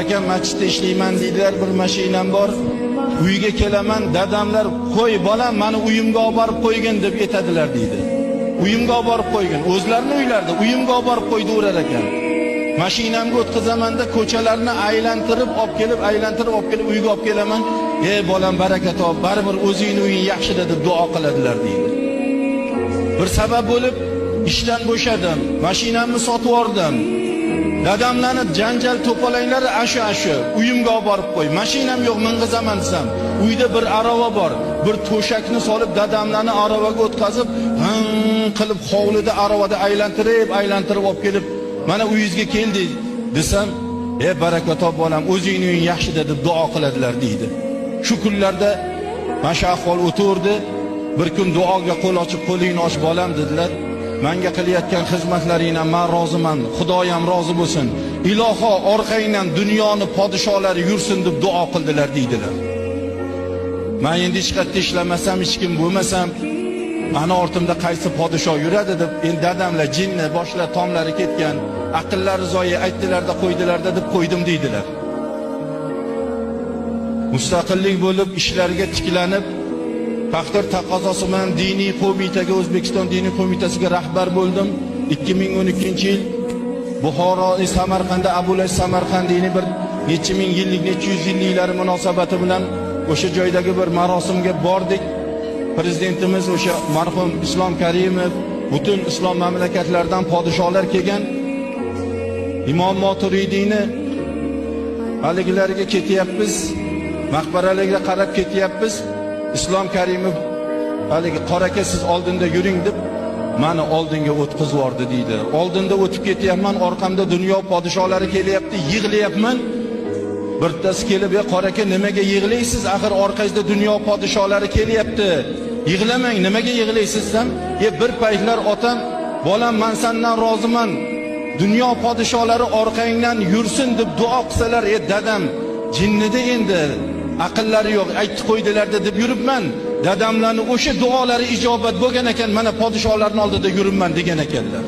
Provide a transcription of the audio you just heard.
akam masjidda ishlayman deydilar, bir mashinam bor. Uyga kelaman, dadamlar qo'y bolam meni uyimga olib borib qo'ygin deb aytadilar deydi. Uyimga olib borib qo'ygin. O'zlarining uylarida uyimga olib borib qo'ydirar ekan. Mashinamga o'tkazamanda ko'chalarni aylantirib olib kelib uyga olib kelaman. Ey bolam baraka top, baribir o'zingning uying yaxshi deb duo qiladilar deydi. Bir sabab bo'lib ishdan bo'shadim, mashinamni sotib yubordim. Dadamlarni janjal to'palanglari ashu uyimga olib borib qo'y. Mashinam yo'q, ming'izaman desam, uyda bir arava bor. Bir to'shakni solib dadamlarni aravaga o'tkazib, qilib hovlida aravada aylantirib olib kelib, mana uyingizga keldi desam, ey baraka top bolam, o'zingning uying yaxshi deb duo qiladilar deydi. Shu kunlarda mana shu ahvol o'tirdi. Bir kun duoga qo'l ochib, qo'lingni och bolam dedilar. Menga qilayotgan xizmatlaringdan men roziman. Xudoyam rozi bo'lsin. Iloho orqangdan dunyoni podsholari yursin deb duo qildilar deydilar. Men endi hech qayerda ishlamasam, hech kim bo'lmasam, ana ortimda qaysi podsho yuradi deb, endi dadamlar jinni boshlar tomlari ketgan, aqllari zoyi aytdilarda qo'ydilarda deb qo'ydim deydilar. Mustaqillik bo'lib ishlarga tiklanib, taqdir taqozosi bilan diniy qo'mitaga, O'zbekiston diniy qo'mitasiga rahbar bo'ldim. 2012-yil Buxoro Samarqandda Abulaziz Samarqandiyning bir necha ming yillik, necha yuz yilliklari munosabati bilan o'sha joydagi bir marosimga bordik. Prezidentimiz o'sha marhum Islom Karimov, butun islom mamlakatlaridan podsholar kelgan. Imom Moturidiyni haligilarga ketyapmiz, maqbaralarga qarab ketyapmiz. Islom Karimov haligi qoraka siz oldinda yuring deb meni oldinga o'tkazib yubordi deydi. Oldinda o'tib ketyapman, orqamda dunyo podsholari kelyapti, yig'layapman. Birtasi kelib, "Ey qoraka, nimaga yig'laysiz? Axir orqangizda dunyo podsholari kelyapti. Yig'lamang, nimaga yig'laysiz?" desam, bir paytlar otam, "Bolam, men sendan roziman. Dunyo podsholari orqangdan yursin deb duo qilsalar, dadam jinnida endi aqllari yo'q, aytib qo'ydilarda deb yuribman. Dadamlarning o'sha duolari ijobat bo'lgan ekan, mana podsholarning oldida yuribman" degan ekanlar.